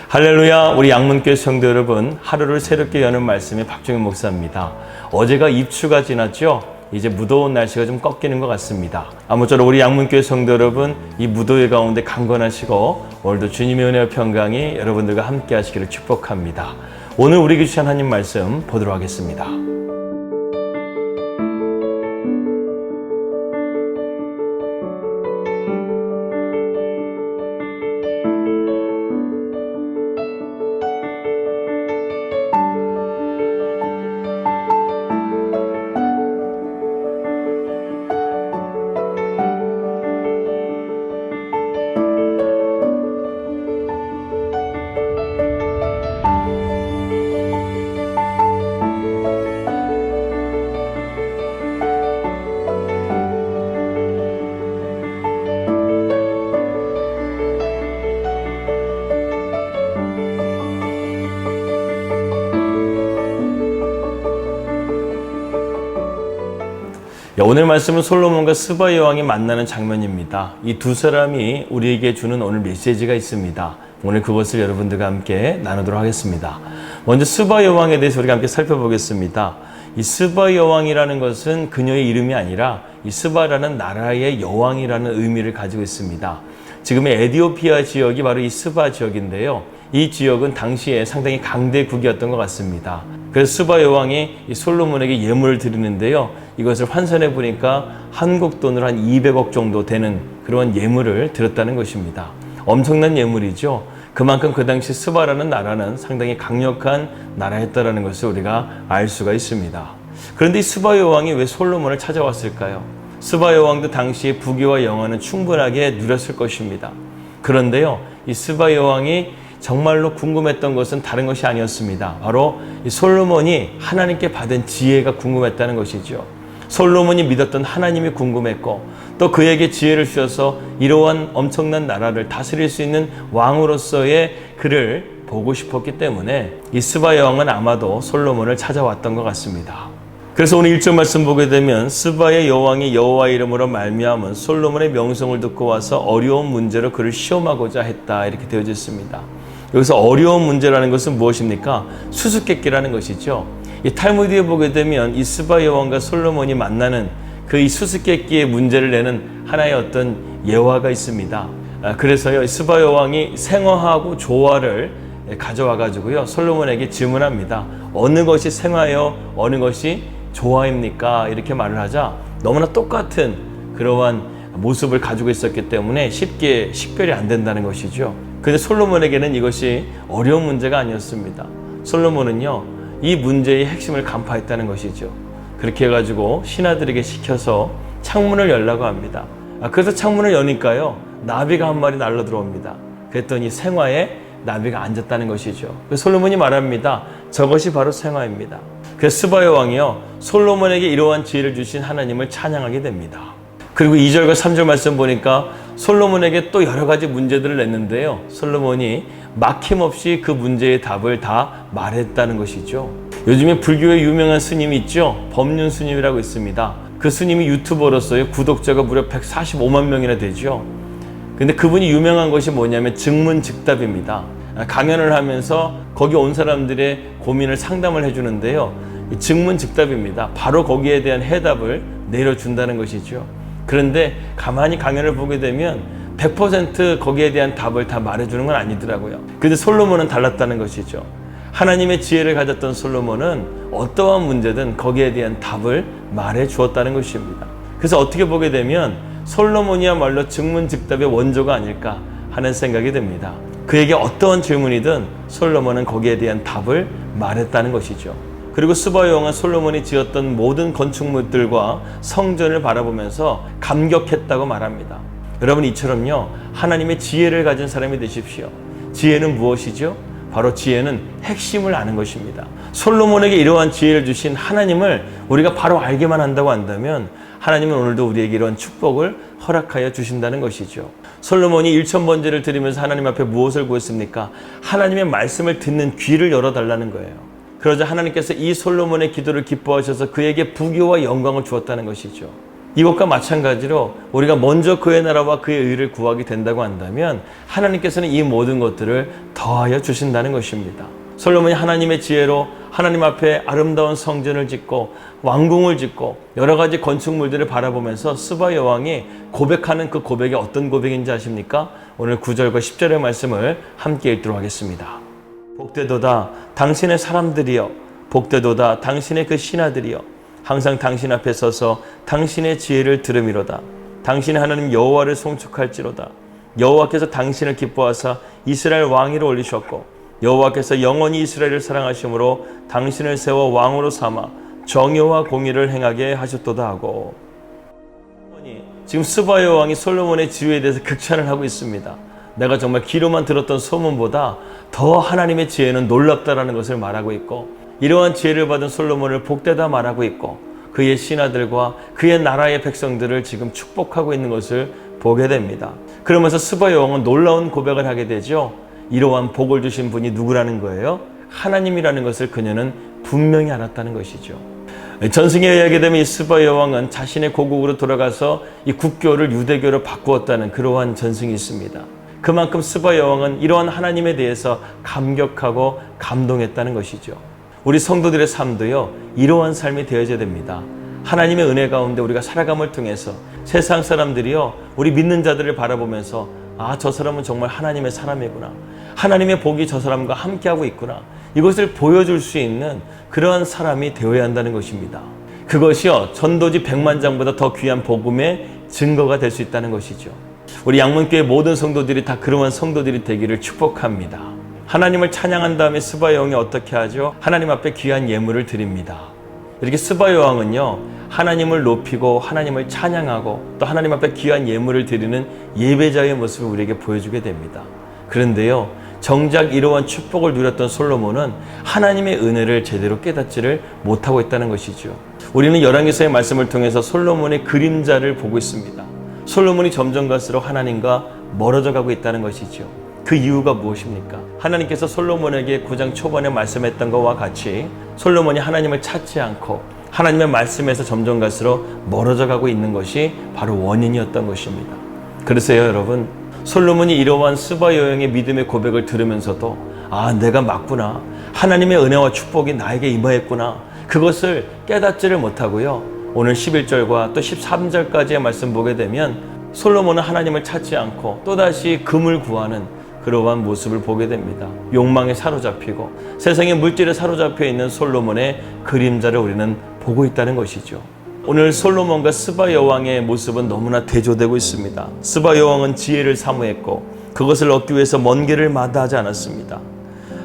할렐루야, 우리 양문교회 성도 여러분, 하루를 새롭게 여는 말씀의 박종현 목사입니다. 어제가 입추가 지났죠? 이제 무더운 날씨가 좀 꺾이는 것 같습니다. 아무쪼록 우리 양문교회 성도 여러분, 이 무더위 가운데 강건하시고 오늘도 주님의 은혜와 평강이 여러분들과 함께 하시기를 축복합니다. 오늘 우리에게 주신 하나님 말씀 보도록 하겠습니다. 오늘 말씀은 솔로몬과 스바 여왕이 만나는 장면입니다. 이 두 사람이 우리에게 주는 오늘 메시지가 있습니다. 오늘 그것을 여러분들과 함께 나누도록 하겠습니다. 먼저 스바 여왕에 대해서 우리가 함께 살펴보겠습니다. 이 스바 여왕이라는 것은 그녀의 이름이 아니라 이 스바라는 나라의 여왕이라는 의미를 가지고 있습니다. 지금의 에티오피아 지역이 바로 이 스바 지역인데요. 이 지역은 당시에 상당히 강대국이었던 것 같습니다. 그래서 스바 여왕이 이 솔로몬에게 예물을 드리는데요. 이것을 환산해 보니까 한국 돈으로 한 200억 정도 되는 그런 예물을 드렸다는 것입니다. 엄청난 예물이죠. 그만큼 그 당시 스바라는 나라는 상당히 강력한 나라였다는 것을 우리가 알 수가 있습니다. 그런데 이 스바 여왕이 왜 솔로몬을 찾아왔을까요? 스바 여왕도 당시에 부귀와 영화는 충분하게 누렸을 것입니다. 그런데요, 이 스바 여왕이 정말로 궁금했던 것은 다른 것이 아니었습니다. 바로 이 솔로몬이 하나님께 받은 지혜가 궁금했다는 것이죠. 솔로몬이 믿었던 하나님이 궁금했고 또 그에게 지혜를 주셔서 이러한 엄청난 나라를 다스릴 수 있는 왕으로서의 그를 보고 싶었기 때문에 이 스바 여왕은 아마도 솔로몬을 찾아왔던 것 같습니다. 그래서 오늘 1절 말씀 보게 되면 스바의 여왕이 여호와 이름으로 말미암은 솔로몬의 명성을 듣고 와서 어려운 문제로 그를 시험하고자 했다, 이렇게 되어져 있습니다. 여기서 어려운 문제라는 것은 무엇입니까? 수수께끼라는 것이죠. 이 탈무드에 보게 되면 이 스바 여왕과 솔로몬이 만나는 그 이 수수께끼의 문제를 내는 하나의 어떤 예화가 있습니다. 그래서요, 스바 여왕이 생화하고 조화를 가져와 가지고요, 솔로몬에게 질문합니다. 어느 것이 생화요, 어느 것이 조화입니까? 이렇게 말을 하자 너무나 똑같은 그러한 모습을 가지고 있었기 때문에 쉽게 식별이 안 된다는 것이죠. 그런데 솔로몬에게는 이것이 어려운 문제가 아니었습니다. 솔로몬은요, 이 문제의 핵심을 간파했다는 것이죠. 그렇게 해가지고 신하들에게 시켜서 창문을 열라고 합니다. 그래서 창문을 여니까요, 나비가 한 마리 날려 들어옵니다. 그랬더니 생화에 나비가 앉았다는 것이죠. 그래서 솔로몬이 말합니다. 저것이 바로 생화입니다. 그래서 스바 여왕이요, 솔로몬에게 이러한 지혜를 주신 하나님을 찬양하게 됩니다. 그리고 2절과 3절 말씀 보니까 솔로몬에게 또 여러 가지 문제들을 냈는데요, 솔로몬이 막힘없이 그 문제의 답을 다 말했다는 것이죠. 요즘에 불교의 유명한 스님이 있죠. 법륜 스님이라고 있습니다. 그 스님이 유튜버로서의 구독자가 무려 145만 명이나 되죠. 근데 그분이 유명한 것이 뭐냐면 증문즉답입니다. 강연을 하면서 거기 온 사람들의 고민을 상담을 해주는데요, 증문즉답입니다. 바로 거기에 대한 해답을 내려준다는 것이죠. 그런데 가만히 강연을 보게 되면 100% 거기에 대한 답을 다 말해주는 건 아니더라고요. 근데 솔로몬은 달랐다는 것이죠. 하나님의 지혜를 가졌던 솔로몬은 어떠한 문제든 거기에 대한 답을 말해 주었다는 것입니다. 그래서 어떻게 보게 되면 솔로몬이야말로 증문즉답의 원조가 아닐까 하는 생각이 듭니다. 그에게 어떠한 질문이든 솔로몬은 거기에 대한 답을 말했다는 것이죠. 그리고 스바 여왕은 솔로몬이 지었던 모든 건축물들과 성전을 바라보면서 감격했다고 말합니다. 여러분, 이처럼요, 하나님의 지혜를 가진 사람이 되십시오. 지혜는 무엇이죠? 바로 지혜는 핵심을 아는 것입니다. 솔로몬에게 이러한 지혜를 주신 하나님을 우리가 바로 알게만 한다고 한다면 하나님은 오늘도 우리에게 이러한 축복을 허락하여 주신다는 것이죠. 솔로몬이 1000번제를 드리면서 하나님 앞에 무엇을 구했습니까? 하나님의 말씀을 듣는 귀를 열어달라는 거예요. 그러자 하나님께서 이 솔로몬의 기도를 기뻐하셔서 그에게 부귀와 영광을 주었다는 것이죠. 이것과 마찬가지로 우리가 먼저 그의 나라와 그의 의를 구하게 된다고 한다면 하나님께서는 이 모든 것들을 더하여 주신다는 것입니다. 솔로몬이 하나님의 지혜로 하나님 앞에 아름다운 성전을 짓고 왕궁을 짓고 여러 가지 건축물들을 바라보면서 스바 여왕이 고백하는 그 고백이 어떤 고백인지 아십니까? 오늘 9절과 10절의 말씀을 함께 읽도록 하겠습니다. 복되도다 당신의 사람들이여, 복되도다 당신의 그 신하들이여, 항상 당신 앞에 서서 당신의 지혜를 들으미로다. 당신의 하나님 여호와를 송축할지로다. 여호와께서 당신을 기뻐하사 이스라엘 왕위로 올리셨고 여호와께서 영원히 이스라엘을 사랑하심으로 당신을 세워 왕으로 삼아 정의와 공의를 행하게 하셨도다 하고. 지금 스바 여왕이 솔로몬의 지혜에 대해서 극찬을 하고 있습니다. 내가 정말 귀로만 들었던 소문보다 더 하나님의 지혜는 놀랍다라는 것을 말하고 있고, 이러한 지혜를 받은 솔로몬을 복되다 말하고 있고, 그의 신하들과 그의 나라의 백성들을 지금 축복하고 있는 것을 보게 됩니다. 그러면서 스바 여왕은 놀라운 고백을 하게 되죠. 이러한 복을 주신 분이 누구라는 거예요? 하나님이라는 것을 그녀는 분명히 알았다는 것이죠. 전승에 의하게 되면 이 스바 여왕은 자신의 고국으로 돌아가서 이 국교를 유대교로 바꾸었다는 그러한 전승이 있습니다. 그만큼 스바 여왕은 이러한 하나님에 대해서 감격하고 감동했다는 것이죠. 우리 성도들의 삶도요, 이러한 삶이 되어져야 됩니다. 하나님의 은혜 가운데 우리가 살아감을 통해서 세상 사람들이요, 우리 믿는 자들을 바라보면서 아, 저 사람은 정말 하나님의 사람이구나, 하나님의 복이 저 사람과 함께하고 있구나, 이것을 보여줄 수 있는 그러한 사람이 되어야 한다는 것입니다. 그것이요, 전도지 100만장보다 더 귀한 복음의 증거가 될 수 있다는 것이죠. 우리 양문교회 모든 성도들이 다 그러한 성도들이 되기를 축복합니다. 하나님을 찬양한 다음에 스바 여왕이 어떻게 하죠? 하나님 앞에 귀한 예물을 드립니다. 이렇게 스바 여왕은요, 하나님을 높이고 하나님을 찬양하고 또 하나님 앞에 귀한 예물을 드리는 예배자의 모습을 우리에게 보여주게 됩니다. 그런데요, 정작 이러한 축복을 누렸던 솔로몬은 하나님의 은혜를 제대로 깨닫지를 못하고 있다는 것이죠. 우리는 열왕기서의 말씀을 통해서 솔로몬의 그림자를 보고 있습니다. 솔로몬이 점점 갈수록 하나님과 멀어져 가고 있다는 것이죠. 그 이유가 무엇입니까? 하나님께서 솔로몬에게 9장 초반에 말씀했던 것과 같이 솔로몬이 하나님을 찾지 않고 하나님의 말씀에서 점점 갈수록 멀어져 가고 있는 것이 바로 원인이었던 것입니다. 그래서요, 여러분, 솔로몬이 이러한 스바 여왕의 믿음의 고백을 들으면서도 아, 내가 맞구나, 하나님의 은혜와 축복이 나에게 임하였구나, 그것을 깨닫지를 못하고요, 오늘 11절과 또 13절까지의 말씀 보게 되면 솔로몬은 하나님을 찾지 않고 또다시 금을 구하는 그러한 모습을 보게 됩니다. 욕망에 사로잡히고 세상의 물질에 사로잡혀 있는 솔로몬의 그림자를 우리는 보고 있다는 것이죠. 오늘 솔로몬과 스바 여왕의 모습은 너무나 대조되고 있습니다. 스바 여왕은 지혜를 사모했고 그것을 얻기 위해서 먼 길을 마다하지 않았습니다.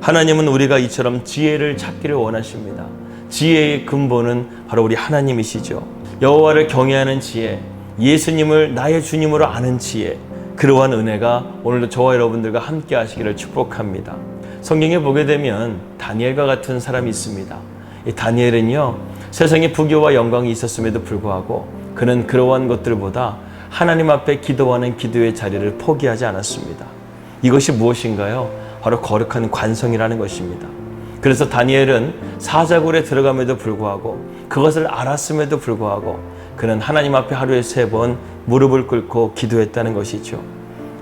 하나님은 우리가 이처럼 지혜를 찾기를 원하십니다. 지혜의 근본은 바로 우리 하나님이시죠. 여호와를 경외하는 지혜, 예수님을 나의 주님으로 아는 지혜, 그러한 은혜가 오늘도 저와 여러분들과 함께 하시기를 축복합니다. 성경에 보게 되면 다니엘과 같은 사람이 있습니다. 이 다니엘은요, 세상에 부귀와 영광이 있었음에도 불구하고 그는 그러한 것들보다 하나님 앞에 기도하는 기도의 자리를 포기하지 않았습니다. 이것이 무엇인가요? 바로 거룩한 관성이라는 것입니다. 그래서 다니엘은 사자굴에 들어감에도 불구하고 그것을 알았음에도 불구하고 그는 하나님 앞에 하루에 3번 무릎을 꿇고 기도했다는 것이죠.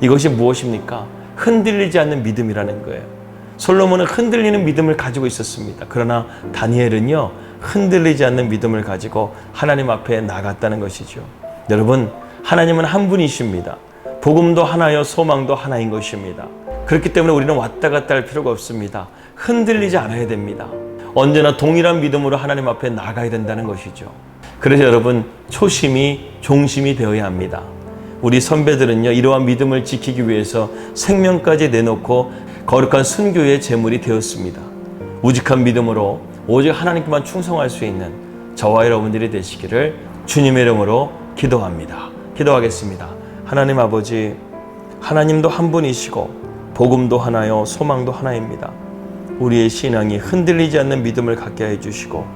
이것이 무엇입니까? 흔들리지 않는 믿음이라는 거예요. 솔로몬은 흔들리는 믿음을 가지고 있었습니다. 그러나 다니엘은요, 흔들리지 않는 믿음을 가지고 하나님 앞에 나갔다는 것이죠. 여러분, 하나님은 한 분이십니다. 복음도 하나요, 소망도 하나인 것입니다. 그렇기 때문에 우리는 왔다 갔다 할 필요가 없습니다. 흔들리지 않아야 됩니다. 언제나 동일한 믿음으로 하나님 앞에 나가야 된다는 것이죠. 그래서 여러분, 초심이 종심이 되어야 합니다. 우리 선배들은요, 이러한 믿음을 지키기 위해서 생명까지 내놓고 거룩한 순교의 제물이 되었습니다. 우직한 믿음으로 오직 하나님께만 충성할 수 있는 저와 여러분들이 되시기를 주님의 이름으로 기도합니다. 기도하겠습니다. 하나님 아버지, 하나님도 한 분이시고 복음도 하나요, 소망도 하나입니다. 우리의 신앙이 흔들리지 않는 믿음을 갖게 해주시고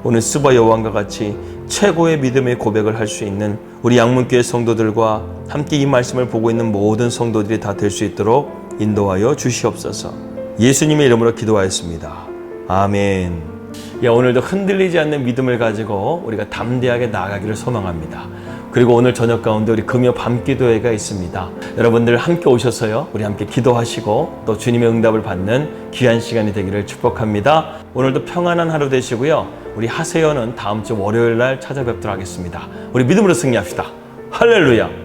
오늘 스바 여왕과 같이 최고의 믿음의 고백을 할 수 있는 우리 양문교회 성도들과 함께 이 말씀을 보고 있는 모든 성도들이 다 될 수 있도록 인도하여 주시옵소서. 예수님의 이름으로 기도하였습니다. 아멘. 오늘도 흔들리지 않는 믿음을 가지고 우리가 담대하게 나아가기를 소망합니다. 그리고 오늘 저녁 가운데 우리 금요 밤기도회가 있습니다. 여러분들 함께 오셔서요, 우리 함께 기도하시고 또 주님의 응답을 받는 귀한 시간이 되기를 축복합니다. 오늘도 평안한 하루 되시고요. 우리 하세요는 다음 주 월요일 날 찾아뵙도록 하겠습니다. 우리 믿음으로 승리합시다. 할렐루야.